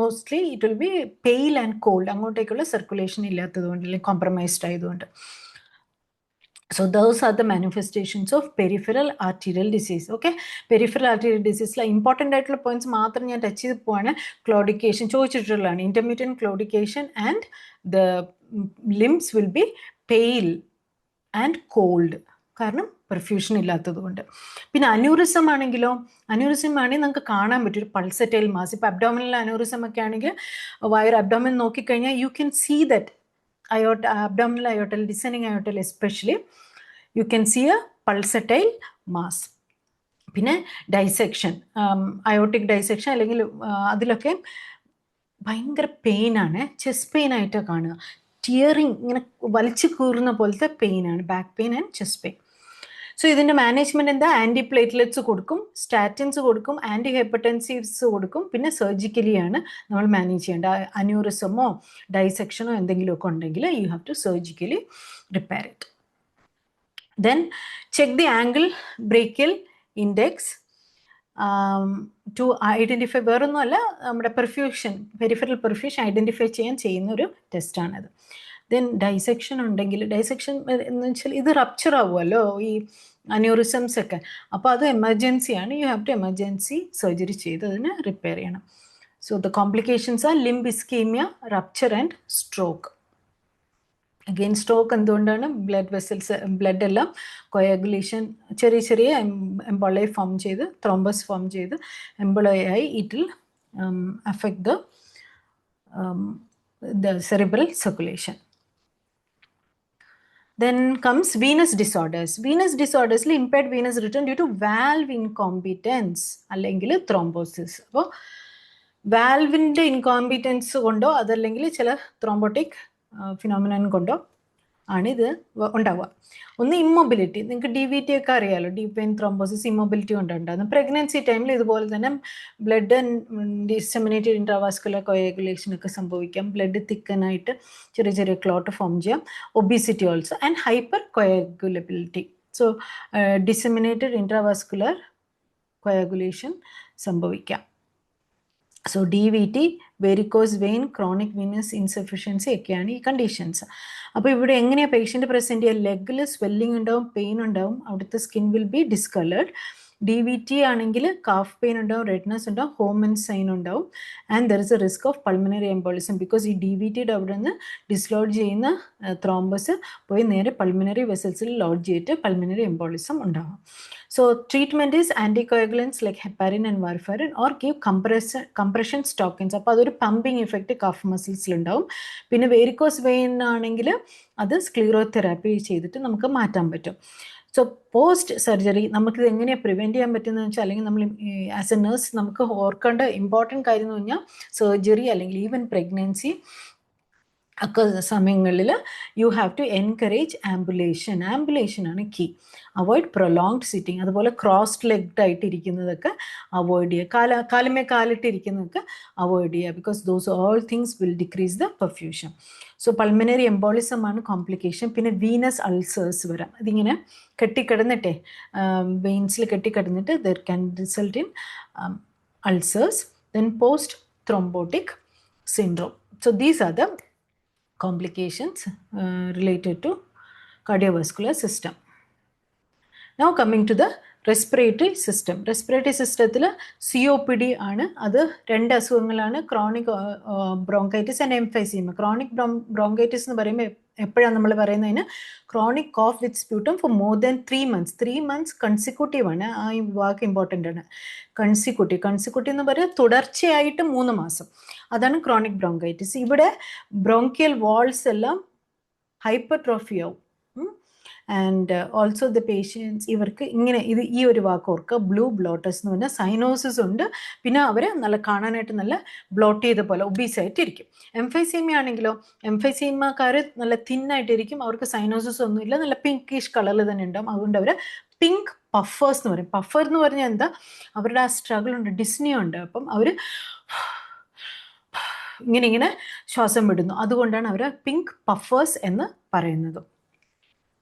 mostly it will be pale and cold. അങ്ങോട്ടേക്കുള്ള സർക്കുലേഷൻ ഇല്ലാത്തതുകൊണ്ട് അല്ലെങ്കിൽ കോംപ്രമൈസ്ഡ് ആയതുകൊണ്ട്. So those are the manifestations of peripheral arterial disease. Okay, peripheral arterial disease la important ആയിട്ടുള്ള പോയിന്റ്സ് മാത്രം ഞാൻ ടച്ച് ചെയ്ത് പോവാണ്. ക്ലോഡിക്കേഷൻ ചോദിച്ചിട്ടുള്ളതാണ്. Intermediate claudication and the limbs will be pale and cold, കാരണം പെർഫ്യൂഷൻ ഇല്ലാത്തത് കൊണ്ട്. പിന്നെ അന്യൂറിസം ആണെങ്കിലോ, അന്യൂറിസം ആണെങ്കിൽ നമുക്ക് കാണാൻ പറ്റും ഒരു പൾസറ്റൈൽ മാസ്. ഇപ്പോൾ അബ്ഡോമിനൽ അന്യൂറിസം ഒക്കെ ആണെങ്കിൽ വയർ അബ്ഡോമിൻ നോക്കിക്കഴിഞ്ഞാൽ you can see that aorta, abdominal aorta, descending aorta especially, you can see a pulsatile mass. പിന്നെ ഡൈസെക്ഷൻ, അയോട്ടിക് ഡൈസെക്ഷൻ അല്ലെങ്കിൽ അതിലൊക്കെ ഭയങ്കര പെയിനാണ്. ചെസ്റ്റ് പെയിൻ ആയിട്ട് കാണുക. ടിയറിങ്, ഇങ്ങനെ വലിച്ചു കീറുന്ന പോലത്തെ പെയിനാണ്. Back pain and chest pain. So ഇതിൻ്റെ മാനേജ്മെൻറ്റ് എന്താ? ആൻറ്റിപ്ലേറ്റ്ലെറ്റ്സ് കൊടുക്കും, സ്റ്റാറ്റിൻസ് കൊടുക്കും, ആൻറ്റി ഹൈപ്പർടെൻസീവ്സ് കൊടുക്കും, പിന്നെ സർജിക്കലിയാണ് നമ്മൾ മാനേജ് ചെയ്യേണ്ടത്. അന്യൂറിസമോ ഡൈസെക്ഷനോ എന്തെങ്കിലുമൊക്കെ ഉണ്ടെങ്കിൽ you have to surgically repair it. Then check the ankle brachial index to identify, വേറൊന്നുമല്ല, നമ്മുടെ പെർഫ്യൂഷൻ, പെരിഫറൽ പെർഫ്യൂഷൻ ഐഡൻറ്റിഫൈ ചെയ്യുന്ന ഒരു ടെസ്റ്റാണത്. ദെൻ ഡൈസെക്ഷൻ ഉണ്ടെങ്കിൽ, ഡൈസെക്ഷൻ എന്ന് വെച്ചാൽ ഇത് റപ്ചർ ആവുമല്ലോ ഈ അന്യൂറിസംസ് ഒക്കെ, അപ്പോൾ അത് എമർജൻസിയാണ്. You have to emergency surgery ചെയ്ത് അതിനെ റിപ്പയർ ചെയ്യണം. So the complications are limb ischaemia, rupture and stroke. Again stroke എന്തുകൊണ്ടാണ്? ബ്ലഡ് വെസൽസ്, ബ്ലഡ് എല്ലാം കൊയാഗുലേഷൻ, ചെറിയ ചെറിയ എംബോളൈ ഫോം ചെയ്ത്, ത്രോംബസ് ഫോം ചെയ്ത് എംബോളയായി it will affect the cerebral circulation. Then comes venous disorders. Venous disorders il impaired venous return due to valve incompetence അല്ലെങ്കിൽ thrombosis. അപ്പോൾ വാൽവിൻ്റെ ഇൻകോമ്പിറ്റൻസ് കൊണ്ടോ അതല്ലെങ്കിൽ ചില ത്രോംബോട്ടിക് ഫിനോമിനൻ കൊണ്ടോ ആണ് ഇത് ഉണ്ടാവുക. ഒന്ന് ഇമ്മൊബിലിറ്റി, നിങ്ങൾക്ക് DVT ഒക്കെ അറിയാമല്ലോ, ഡീപ് വെയിൻ ത്രോംബോസിസ് ഇമ്മൊബിലിറ്റി കൊണ്ടുണ്ടാകുന്നത്. പ്രഗ്നൻസി ടൈമിൽ ഇതുപോലെ തന്നെ ബ്ലഡ് ഡിസെമിനേറ്റഡ് ഇൻട്രാവാസ്കുലർ കൊയാഗുലേഷൻ ഒക്കെ സംഭവിക്കാം, ബ്ലഡ് തിക്കനായിട്ട് ചെറിയ ചെറിയ ക്ലോട്ട് ഫോം ചെയ്യാം, obesity also, and hypercoagulability. So disseminated intravascular coagulation സംഭവിക്കാം. So DVT, varicose vein, chronic venous insufficiency ഒക്കെയാണ് ഈ കണ്ടീഷൻസ്. അപ്പോൾ ഇവിടെ എങ്ങനെയാണ് പേഷ്യൻ്റ് പ്രസൻറ്റ് ചെയ്യുക? ലെഗിൽ സ്വെല്ലിംഗ് ഉണ്ടാവും, പെയിൻ ഉണ്ടാവും, അവിടുത്തെ സ്കിൻ വിൽ ബി ഡിസ്കളേർഡ്. DVT ആണെങ്കിൽ കാഫ് പെയിൻ ഉണ്ടാവും, റെഡ്നെസ് ഉണ്ടാവും, ഹോമൻ സൈൻ ഉണ്ടാവും, and there is A risk of pulmonary embolism because ഈ DVTയുടെ അവിടെ നിന്ന് ഡിസ്ലോഡ് ചെയ്യുന്ന ത്രോംബസ് പോയി നേരെ പൾമിനറി വെസൽസിൽ ലോഡ് ചെയ്തിട്ട് പൾമിനറി എംബോളിസം ഉണ്ടാവും. So treatment is anticoagulants like heparin and warfarin or give compression stockings. അപ്പോൾ അതൊരു പമ്പിങ് ഇഫക്റ്റ് കഫ് മസിൽസിലുണ്ടാവും. പിന്നെ വേരിക്കോസ് വെയിൻ ആണെങ്കിൽ അത് സ്ക്ലീറോതെറാപ്പി ചെയ്തിട്ട് നമുക്ക് മാറ്റാൻ പറ്റും. സോ പോസ്റ്റ് സർജറി നമുക്കിത് എങ്ങനെയാണ് പ്രിവെൻറ്റ് ചെയ്യാൻ പറ്റുന്നതെന്ന് വെച്ചാൽ, അല്ലെങ്കിൽ നമ്മൾ ആസ് എ നേഴ്സ് നമുക്ക് ഓർക്കേണ്ട ഇമ്പോർട്ടൻറ്റ് കാര്യം എന്ന് പറഞ്ഞാൽ, സർജറി അല്ലെങ്കിൽ ഈവൻ പ്രഗ്നൻസി ഒക്കെ സമയങ്ങളിൽ you have to encourage ambulation. ആംബുലേഷനാണ് കീ. Avoid prolonged sitting. അതുപോലെ ക്രോസ്ഡ് ലെഗ്ഡ് ആയിട്ട് ഇരിക്കുന്നതൊക്കെ അവോയ്ഡ് ചെയ്യുക. കാലുമേ കാലിട്ടിരിക്കുന്നതൊക്കെ അവോയ്ഡ് ചെയ്യുക. Because those all things will decrease the perfusion. So pulmonary embolism ആണ് കോംപ്ലിക്കേഷൻ. പിന്നെ വീനസ് അൾസേഴ്സ് വരാം. ഇതിങ്ങനെ കെട്ടിക്കിടന്നിട്ടേ വെയിൻസിൽ കെട്ടിക്കിടന്നിട്ട് there can result in ulcers. Then post thrombotic syndrome. So these are the complications related to cardiovascular system. Now coming to the respiratory system. Respiratory സിസ്റ്റത്തിൽ COPD ആണ്. അത് രണ്ട് അസുഖങ്ങളാണ്, chronic bronchitis and emphysema. Chronic bronchitis എന്ന് പറയുമ്പോൾ എപ്പോഴാണ് നമ്മൾ പറയുന്നതിന്, chronic cough with sputum for more than 3 months. 3 months consecutive ആണ്. ആ വാക്ക് ഇമ്പോർട്ടൻ്റ് ആണ്. കൺസിക്യൂട്ടീവ് എന്ന് പറയുന്നത് തുടർച്ചയായിട്ട് 3 മാസം. അതാണ് ക്രോണിക് ബ്രോങ്കൈറ്റിസ്. ഇവിടെ ബ്രോങ്കിയൽ വാൾസ് എല്ലാം ഹൈപ്പർട്രോഫി ആവും. ആൻഡ് ഓൾസോ ദ പേഷ്യൻസ്, ഇവർക്ക് ഇങ്ങനെ ഈ ഒരു വാക്ക് ഓർക്കുക, ബ്ലൂ ബ്ലോട്ടസ് എന്ന് പറഞ്ഞാൽ സൈനോസിസ് ഉണ്ട്. പിന്നെ അവർ നല്ല കാണാനായിട്ട് നല്ല ബ്ലോട്ട് ചെയ്ത പോലെ ഒബീസായിട്ടിരിക്കും. എംഫൈസീമ ആണെങ്കിലോ, എംഫൈസീമക്കാർ നല്ല തിന്നായിട്ടിരിക്കും, അവർക്ക് സൈനോസിസ് ഒന്നുമില്ല, നല്ല പിങ്കിഷ് കളറിൽ തന്നെ ഉണ്ടാവും. അതുകൊണ്ട് അവർ പിങ്ക് പഫേഴ്സ് എന്ന് പറയും. പഫർ എന്ന് പറഞ്ഞാൽ എന്താ, അവരുടെ ആ സ്ട്രഗിൾ ഉണ്ട്, ഡിസ്നി ഉണ്ട്. അപ്പം അവർ ഇങ്ങനെ ശ്വാസം വിടുന്നു. അതുകൊണ്ടാണ് അവർ പിങ്ക് പഫേഴ്സ് എന്ന് പറയുന്നത്.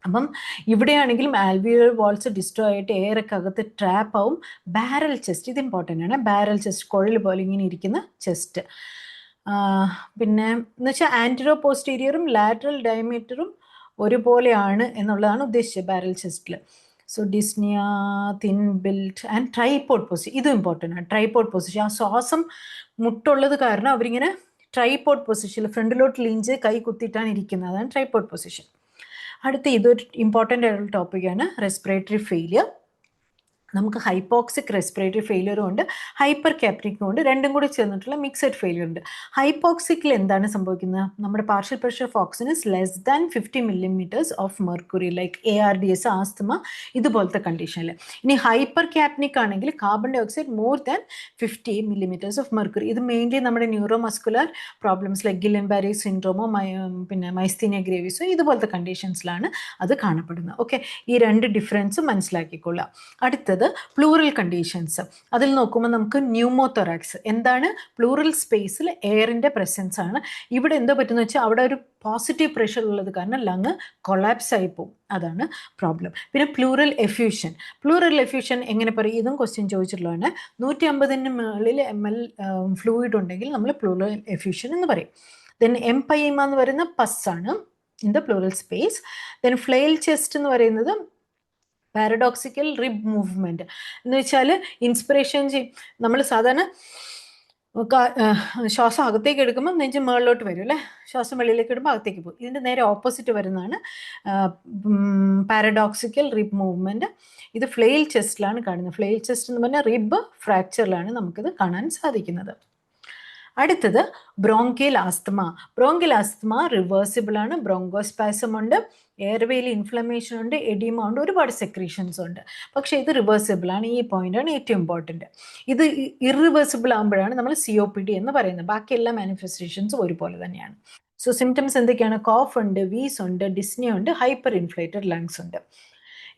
അപ്പം ഇവിടെയാണെങ്കിലും ആൽവിയോൾ വാൾസ് ഡിസ്ട്രോ ആയിട്ട് എയറൊക്കെ അകത്ത് ട്രാപ്പ് ആവും. ബാരൽ ചെസ്റ്റ്, ഇത് ഇമ്പോർട്ടൻ്റ് ആണ്. ബാരൽ ചെസ്റ്റ്, കുഴൽ പോലെ ഇങ്ങനെ ഇരിക്കുന്ന ചെസ്റ്റ്. പിന്നെ എന്ന് വെച്ചാൽ ആൻറ്റിറോ പോസ്റ്റീരിയറും ലാറ്ററൽ ഡയമീറ്ററും ഒരുപോലെയാണ് എന്നുള്ളതാണ് ഉദ്ദേശിച്ചത് ബാരൽ ചെസ്റ്റിൽ. So dyspnoea, thin built and tripod position, ഇതും ഇമ്പോർട്ടൻ്റ് ആണ്. ട്രൈപോഡ് പൊസിഷൻ, ആ ശ്വാസം മുട്ടുള്ളത് കാരണം അവരിങ്ങനെ ട്രൈപോഡ് പൊസിഷനിൽ ഫ്രണ്ടിലോട്ട് ലീഞ്ച് കൈ കുത്തിയിട്ടാണ് ഇരിക്കുന്നത്. അതാണ് ട്രൈപോഡ് പൊസിഷൻ. അടുത്ത ഇതൊരു ഇമ്പോർട്ടൻ്റ് ആയിട്ടുള്ള ടോപ്പിക്കാണ് റെസ്പിറേറ്ററി ഫെയിലിയർ. നമുക്ക് ഹൈപ്പോക്സിക് റെസ്പിറേറ്ററി ഫെയിലിയറും ഉണ്ട്, ഹൈപ്പർ കാപ്നിക്കും ഉണ്ട്, രണ്ടും കൂടി ചേർന്നിട്ടുള്ള മിക്സഡ് ഫെയിലിയർ ഉണ്ട്. ഹൈപ്പോക്സിക്കിൽ എന്താണ് സംഭവിക്കുന്നത്? നമ്മുടെ partial pressure of oxygen is less than 50 millimeters of mercury, like ARDS, asthma, ഇതുപോലത്തെ കണ്ടീഷനിൽ. ഇനി ഹൈപ്പർ കാപ്നിക് ആണെങ്കിൽ carbon dioxide more than 50 millimeters of mercury. ഇത് മെയിൻലി നമ്മുടെ neuromuscular problems like Guillain Barre സിൻഡ്രോമോ പിന്നെ മൈസ്തീനിയ ഗ്രേവിസോ ഇതുപോലത്തെ കണ്ടീഷൻസിലാണ് അത് കാണപ്പെടുന്നത്. ഓക്കെ, ഈ രണ്ട് ഡിഫറൻസ് മനസ്സിലാക്കിക്കൊള്ളുക. അടുത്തത് പ്ലൂറൽ കണ്ടീഷൻസ്. അതിൽ നോക്കുമ്പോൾ നമുക്ക് ന്യൂമോതൊറാക്സ്. എന്താണ്? പ്ലൂറൽ സ്പേസിൽ എയറിൻ്റെ പ്രസൻസ് ആണ്. ഇവിടെ എന്തോ പറ്റുന്ന വെച്ചാൽ അവിടെ ഒരു പോസിറ്റീവ് പ്രഷർ ഉള്ളത് കാരണം ലങ് കൊളാപ്സ് ആയി പോകും, അതാണ് പ്രോബ്ലം. പിന്നെ പ്ലൂറൽ എഫ്യൂഷൻ. പ്ലൂറൽ എഫ്യൂഷൻ എങ്ങനെ പറയും? ഇതും ക്വസ്റ്റ്യൻ ചോദിച്ചിട്ടുള്ളതാണ്. 150 മുകളിൽ ml ഫ്ലൂയിഡ് ഉണ്ടെങ്കിൽ നമ്മൾ പ്ലൂറൽ എഫ്യൂഷൻ എന്ന് പറയും. ദെൻ എംപൈമ എന്ന് പറയുന്ന പസ്സാണ് in the pleural space. Then flail chest എന്ന് പറയുന്നത് പാരഡോക്സിക്കൽ റിബ് മൂവ്മെൻറ്റ് എന്ന് വെച്ചാൽ ഇൻസ്പിറേഷൻ നമ്മൾ സാധാരണ ശ്വാസം അകത്തേക്ക് എടുക്കുമ്പോൾ നെഞ്ച് മുകളിലോട്ട് വരും അല്ലേ, ശ്വാസം വെളിയിലേക്ക് ഇടുമ്പോൾ അകത്തേക്ക് പോകും. ഇതിൻ്റെ നേരെ ഓപ്പോസിറ്റ് വരുന്നതാണ് പാരഡോക്സിക്കൽ റിബ് മൂവ്മെൻറ്റ്. ഇത് ഫ്ലെയിൽ ചെസ്റ്റിലാണ് കാണുന്നത്. ഫ്ലെയിൽ ചെസ്റ്റ് എന്ന് പറഞ്ഞാൽ റിബ് ഫ്രാക്ചറിലാണ് നമുക്കിത് കാണാൻ സാധിക്കുന്നത്. അടുത്തത് bronchial asthma. Bronchial asthma reversible ആണ്. ബ്രോങ്കോസ്പാസം ഉണ്ട്, എയർവേയിൽ ഇൻഫ്ലമേഷൻ ഉണ്ട്, എഡിമ ഉണ്ട്, ഒരുപാട് സെക്രീഷൻസ് ഉണ്ട്. പക്ഷേ ഇത് റിവേഴ്സിബിൾ ആണ്. ഈ പോയിന്റാണ് ഏറ്റവും ഇമ്പോർട്ടൻറ്റ്. ഇത് ഇറിവേഴ്സിബിൾ ആകുമ്പോഴാണ് നമ്മൾ COPD എന്ന് പറയുന്നത്. ബാക്കി എല്ലാ മാനിഫെസ്റ്റേഷൻസും ഒരുപോലെ തന്നെയാണ്. സോ സിംറ്റംസ് എന്തൊക്കെയാണ്? കോഫ് ഉണ്ട്, വീസ് ഉണ്ട്, ഡിസ്നിയ ഉണ്ട്, ഹൈപ്പർ ഇൻഫ്ലേറ്റഡ് ലങ്സ് ഉണ്ട്.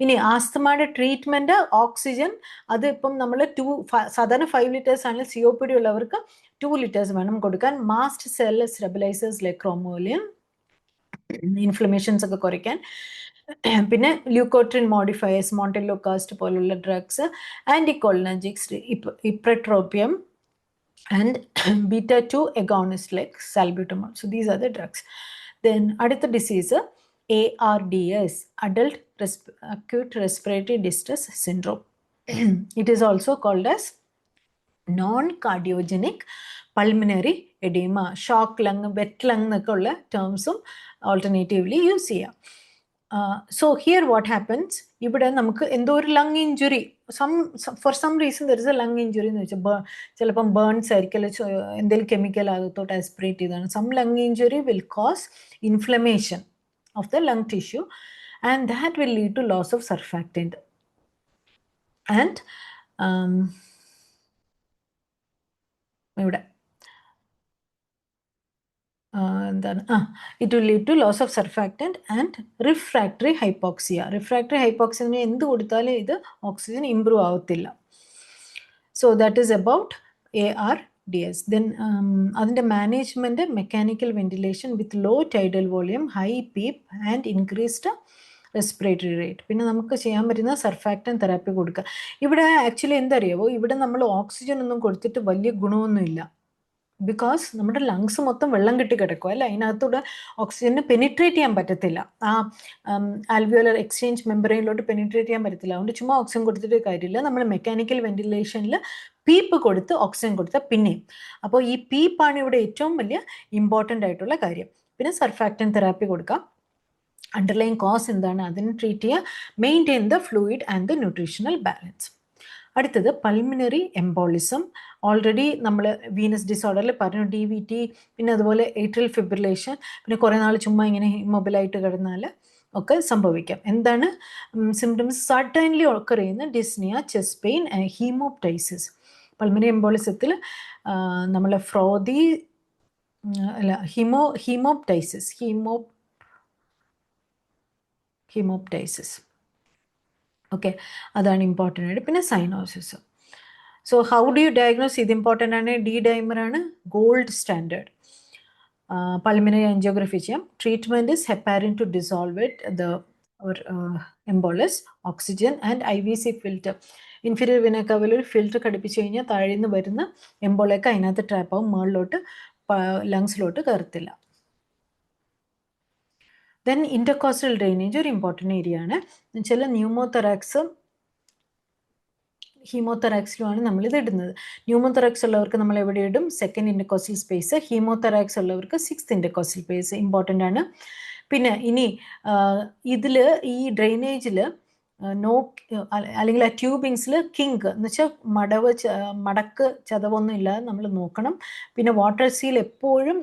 ഇനി ആസ്തമയുടെ ട്രീറ്റ്മെൻറ്റ് ഓക്സിജൻ, അത് ഇപ്പം നമ്മൾ സാധാരണ 5 liters ആണെങ്കിൽ COPD ഉള്ളവർക്ക് 2 liters വേണം കൊടുക്കാൻ. Mast cell stabilisers like cromolyn inflammations ഒക്കെ കുറയ്ക്കാൻ. പിന്നെ ല്യൂക്കോട്രിൻ മോഡിഫയേഴ്സ്, മോണ്ടെല്ലോകാസ്റ്റ് പോലുള്ള drugs, anticholinergics, ipratropium and beta-2 agonist like salbutamol. So these are the drugs. Then അടുത്ത disease ARDS, adult acute respiratory distress syndrome. It is also called as non-cardiogenic pulmonary edema. Shock lung, wet lung എന്നൊക്കെ ഉള്ള ടേംസും ഓൾട്ടർനേറ്റീവ്ലി യൂസ് ചെയ്യാം. സോ ഹിയർ വാട്ട് ഹാപ്പൻസ്, ഇവിടെ നമുക്ക് എന്തോ ഒരു lung injury, for some reason there is a lung injury എന്ന് വെച്ചാൽ ചിലപ്പം ബേൺസ് ആയിരിക്കും, എന്തെങ്കിലും കെമിക്കൽ അകത്തോട്ട് ആസ്പിറേറ്റ് ചെയ്താണ്. Some lung injury will cause inflammation of the lung tissue and that will lead to loss of surfactant and it will lead to loss of surfactant and refractory hypoxia. Refractory hypoxia means endu koduthalu idu oxygen improve avutilla. So that is about ARDS. Then അതിൻ്റെ management mechanical ventilation with low tidal volume, high PEEP and increased respiratory rate. പിന്നെ നമുക്ക് ചെയ്യാൻ പറ്റുന്ന സർഫാക്ടൻ തെറാപ്പി കൊടുക്കുക. ഇവിടെ ആക്ച്വലി എന്തറിയാവോ, ഇവിടെ നമ്മൾ ഓക്സിജൻ ഒന്നും കൊടുത്തിട്ട് വലിയ ഗുണമൊന്നുമില്ല. ബിക്കോസ് നമ്മുടെ ലങ്സ് മൊത്തം വെള്ളം കെട്ടി കിടക്കുക അല്ല, അതിനകത്തൂടെ ഓക്സിജന് പെനിട്രേറ്റ് ചെയ്യാൻ പറ്റത്തില്ല, ആ ആൽവിയോലർ എക്സ്ചേഞ്ച് മെമ്പറൈനിലോട്ട് പെനിട്രേറ്റ് ചെയ്യാൻ പറ്റത്തില്ല. അതുകൊണ്ട് ചുമ്മാ ഓക്സിജൻ കൊടുത്തിട്ട് കാര്യമില്ല. നമ്മൾ മെക്കാനിക്കൽ വെന്റിലേഷനിൽ പീപ്പ് കൊടുത്ത് ഓക്സിജൻ കൊടുത്താൽ പിന്നെയും. അപ്പോൾ ഈ പീപ്പാണ് ഇവിടെ ഏറ്റവും വലിയ ഇമ്പോർട്ടൻ്റ് ആയിട്ടുള്ള കാര്യം. പിന്നെ സർഫാക്ടൻ തെറാപ്പി കൊടുക്കാം. അണ്ടർലൈൻ കോസ് എന്താണ് അതിന് ട്രീറ്റ് ചെയ്യുക. Maintain the fluid and the nutritional balance. അടുത്തത് പൾമിനറി എംബോളിസം. ഓൾറെഡി നമ്മൾ വീനസ് ഡിസോർഡറിൽ പറഞ്ഞു, DVT, പിന്നെ അതുപോലെ ഏട്രിയൽ ഫിബ്രിലേഷൻ, പിന്നെ കുറേ നാൾ ചുമ്മാ ഇങ്ങനെ ഇമ്മൊബിലായിട്ട് കിടന്നാൽ ഒക്കെ സംഭവിക്കാം. എന്താണ് സിംറ്റംസ്? സഡൻലി ഒക്കർ ചെയ്യുന്ന dyspnoea, chest pain, haemoptysis. Pulmonary എംബോളിസത്തിൽ നമ്മൾ ഫ്രോതി അല്ല ഹീമോപ്റ്റൈസിസ് ഓക്കെ, അതാണ് ഇമ്പോർട്ടൻ്റ് ആയിട്ട്. പിന്നെ cyanosis. So how do you diagnose? ഇത് ഇമ്പോർട്ടൻ്റ് ആണ്. D ഡൈമറാണ് ഗോൾഡ് സ്റ്റാൻഡേർഡ്. പൾമിനറി ആൻജിയോഗ്രഫി ചെയ്യാം. Treatment is heparin to dissolve it the embolus, oxygen and IVC filter. Inferior vena കവയിൽ ഒരു ഫിൽറ്റർ ഘടിപ്പിച്ച് കഴിഞ്ഞാൽ താഴെ നിന്ന് വരുന്ന എംബോളൊക്കെ അതിനകത്ത് ട്രാപ്പാവും, മുകളിലോട്ട് ലങ്സിലോട്ട് കയറത്തില്ല. ദെൻ ഇൻ്റർകോസ്റ്റൽ ഡ്രെയിനേജ് ഒരു ഇമ്പോർട്ടൻ്റ് ഏരിയ ആണ്. എന്നുവെച്ചാൽ ന്യൂമോതൊറാക്സും ഹീമോതൊറാക്സിലുമാണ് നമ്മളിത് ഇടുന്നത്. ന്യൂമോതൊറാക്സ് ഉള്ളവർക്ക് നമ്മൾ എവിടെ ഇടും? Second intercostal space. ഹീമോതൊറാക്സ് ഉള്ളവർക്ക് 6th ഇൻ്റർകോസ്റ്റൽ സ്പേസ് ഇമ്പോർട്ടൻ്റ് ആണ്. പിന്നെ ഇനി ഇതിൽ ഈ ഡ്രെയിനേജിൽ നോ അല്ലെങ്കിൽ ആ ട്യൂബിങ്സിൽ കിങ്ക് എന്ന് വെച്ചാൽ മടക്ക് ചതവൊന്നും ഇല്ലാതെ നമ്മൾ നോക്കണം. പിന്നെ വാട്ടർ സീൽ എപ്പോഴും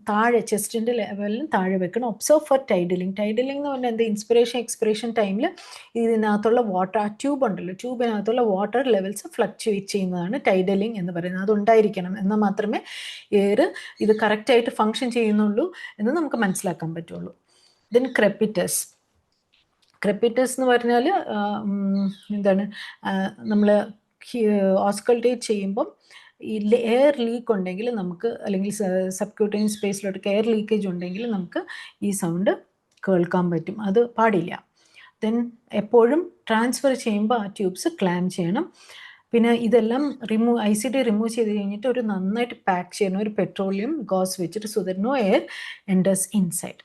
താഴെ ചെസ്റ്റിൻ്റെ ലെവലിന് താഴെ വെക്കണം. Observe four ടൈഡലിംഗ്. ടൈഡലിംഗ് എന്ന് പറഞ്ഞാൽ എന്താ, ഇൻസ്പിറേഷൻ എക്സ്പിറേഷൻ ടൈമിൽ ഇതിനകത്തുള്ള വാട്ടർ, ആ ട്യൂബ് ഉണ്ടല്ലോ, ട്യൂബിനകത്തുള്ള വാട്ടർ ലെവൽസ് ഫ്ലക്ച്വേറ്റ് ചെയ്യുന്നതാണ് ടൈഡലിംഗ് എന്ന് പറയുന്നത്. അതുണ്ടായിരിക്കണം, എന്നാൽ മാത്രമേ എയർ ഇത് കറക്റ്റായിട്ട് ഫങ്ഷൻ ചെയ്യുന്നുള്ളൂ എന്ന് നമുക്ക് മനസ്സിലാക്കാൻ പറ്റുള്ളൂ. ദെൻ ക്രെപ്പിറ്റസ്. ക്രെപ്പിറ്റസ് എന്ന് പറഞ്ഞാൽ എന്താണ്, നമ്മൾ ഓസ്കൾട്ടേറ്റ് ചെയ്യുമ്പം ഈ എയർ ലീക്ക് ഉണ്ടെങ്കിൽ നമുക്ക്, അല്ലെങ്കിൽ സബ്ക്യൂട്ടേനിയസ് സ്പേസിലോട്ട് എയർ ലീക്കേജ് ഉണ്ടെങ്കിൽ നമുക്ക് ഈ സൗണ്ട് കേൾക്കാൻ പറ്റും. അത് പാടില്ല. ദെൻ എപ്പോഴും ട്രാൻസ്ഫർ ചെയ്യുമ്പോൾ ആ ട്യൂബ്സ് ക്ലാം ചെയ്യണം. പിന്നെ ഇതെല്ലാം ICD റിമൂവ് ചെയ്ത് കഴിഞ്ഞിട്ട് ഒരു നന്നായിട്ട് പാക്ക് ചെയ്യണം, ഒരു പെട്രോളിയം ഗോസ് വെച്ചിട്ട്, so that no air enters inside.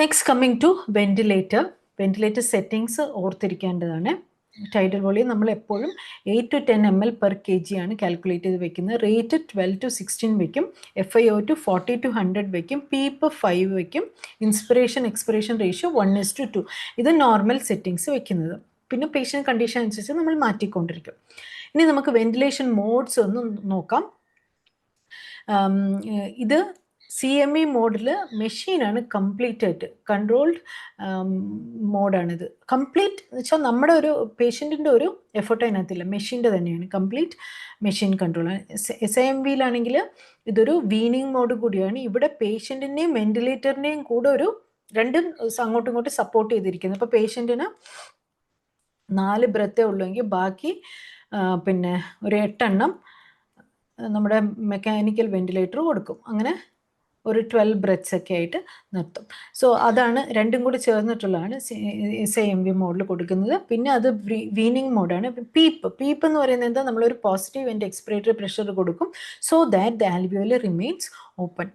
Next coming to ventilator. Ventilator settings ഓർത്തിരിക്കേണ്ടതാണ്. ടൈഡൽ വോളിയം നമ്മൾ എപ്പോഴും 8 to 10 ml per kg ആണ് കാൽക്കുലേറ്റ് ചെയ്ത് വെക്കുന്നത്. റേറ്റ് 12 to 16 വെക്കും. FiO2 40 to 100 വെക്കും. പീപ്പ് 5 വെക്കും. Inspiration expiration ratio 1:2. ഇത് നോർമൽ സെറ്റിങ്സ് വെക്കുന്നത്. പിന്നെ പേഷ്യൻ്റ് കണ്ടീഷൻ അനുസരിച്ച് നമ്മൾ മാറ്റിക്കൊണ്ടിരിക്കും. ഇനി നമുക്ക് വെന്റിലേഷൻ മോഡ്സ് ഒന്ന് നോക്കാം. ഇത് CME മോഡിൽ മെഷീനാണ് കംപ്ലീറ്റ് ആയിട്ട് കൺട്രോൾഡ് മോഡാണിത്. കംപ്ലീറ്റ് എന്ന് വെച്ചാൽ നമ്മുടെ ഒരു പേഷ്യൻറ്റിൻ്റെ ഒരു എഫർട്ട് അതിനകത്തില്ല, മെഷീൻ്റെ തന്നെയാണ്, കംപ്ലീറ്റ് മെഷീൻ കൺട്രോളാണ്. SIMVയിലാണെങ്കിൽ ഇതൊരു വീനിങ് മോഡ് കൂടിയാണ്. ഇവിടെ പേഷ്യൻറ്റിൻ്റെയും വെന്റിലേറ്ററിൻ്റെയും കൂടെ ഒരു രണ്ടും അങ്ങോട്ടും ഇങ്ങോട്ടും സപ്പോർട്ട് ചെയ്തിരിക്കുന്നത്. അപ്പോൾ പേഷ്യൻറ്റിന് 4 ബ്രത്തേ ഉള്ളൂവെങ്കിൽ ബാക്കി പിന്നെ ഒരു 8 എണ്ണം നമ്മുടെ മെക്കാനിക്കൽ വെന്റിലേറ്റർ കൊടുക്കും. അങ്ങനെ ഒരു 12 ബ്രെത്ത്സ് ഒക്കെ ആയിട്ട് നിർത്തും. സോ അതാണ് രണ്ടും കൂടി ചേർന്നിട്ടുള്ളതാണ് SIMV മോഡിൽ കൊടുക്കുന്നത്. പിന്നെ അത് വീനിങ് മോഡാണ്. പീപ്പ് എന്ന് പറയുന്നത് എന്താ, നമ്മളൊരു പോസിറ്റീവ് ആൻഡ് എക്സ്പിറേറ്ററി പ്രഷർ കൊടുക്കും, so that the alveolar remains open.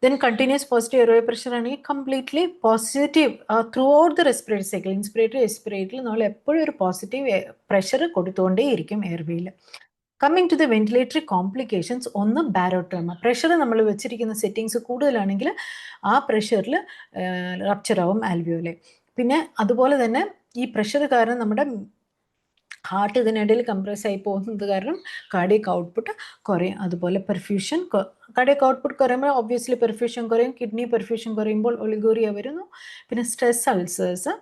Then continuous positive airway pressure ആണെങ്കിൽ completely positive throughout the respiratory cycle, inspiratory എക്സ്പിറേറ്ററിൽ നമ്മൾ എപ്പോഴും ഒരു പോസിറ്റീവ് പ്രഷർ കൊടുത്തുകൊണ്ടേയിരിക്കും എയർവേയിൽ. Coming to the ventilatory complications, ഒന്ന് ബാരോട്രോമ. പ്രഷർ നമ്മൾ വെച്ചിരിക്കുന്ന സെറ്റിങ്സ് കൂടുതലാണെങ്കിൽ ആ പ്രഷറിൽ റപ്ചർ ആവും ആൽവിയോലെ. പിന്നെ അതുപോലെ തന്നെ ഈ പ്രഷർ കാരണം നമ്മുടെ ഹാർട്ട് ഇതിനിടയിൽ കംപ്രസ് ആയി പോകുന്നത് കാരണം കാർഡിയക് ഔട്ട്പുട്ട് കുറയും. അതുപോലെ പെർഫ്യൂഷൻ, കാർഡിയക് ഔട്ട്പുട്ട് കുറയുമ്പോൾ ഒബ്വിയസ്ലി പെർഫ്യൂഷൻ കുറയും. കിഡ്നി പെർഫ്യൂഷൻ കുറയുമ്പോൾ ഒളിഗോറിയ വരുന്നു. പിന്നെ stress ulcers.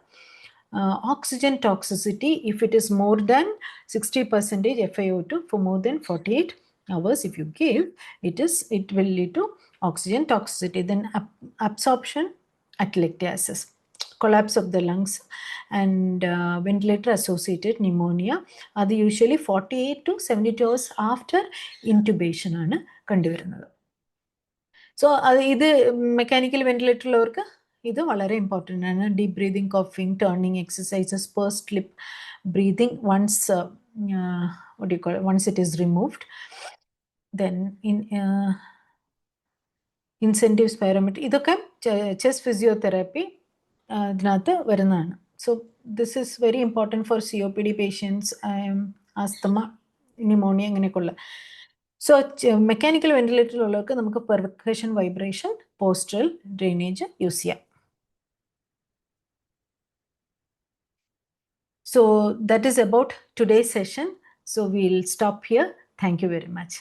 Oxygen toxicity, if it is more than 60% FiO2 for more than 48 hours, if you give, it will lead to oxygen toxicity. Then absorption atelectasis, collapse of the lungs, and ventilator associated pneumonia. അത് usually 48 to 72 hours after intubation ആണ് കണ്ടുവരുന്നത്. സോ ഇത് മെക്കാനിക്കൽ വെന്റിലേറ്ററിലുള്ളവർക്ക് ഇത് വളരെ ഇമ്പോർട്ടൻ്റ് ആണ്. ഡീപ് ബ്രീതിങ്, കോഫിങ്, turning exercises, pursed lip breathing once it is removed. Then incentive spirometry, ഇതൊക്കെ ചെസ്റ്റ് ഫിസിയോതെറാപ്പി ഇതിനകത്ത് വരുന്നതാണ്. So this is very important for COPD patients, asthma, pneumonia അങ്ങനെയൊക്കെയുള്ള. സോ മെക്കാനിക്കൽ വെന്റിലേറ്ററിലുള്ളവർക്ക് നമുക്ക് percussion, vibration, postural drainage use ചെയ്യാം. So that is about today's session. So we'll stop here. Thank you very much.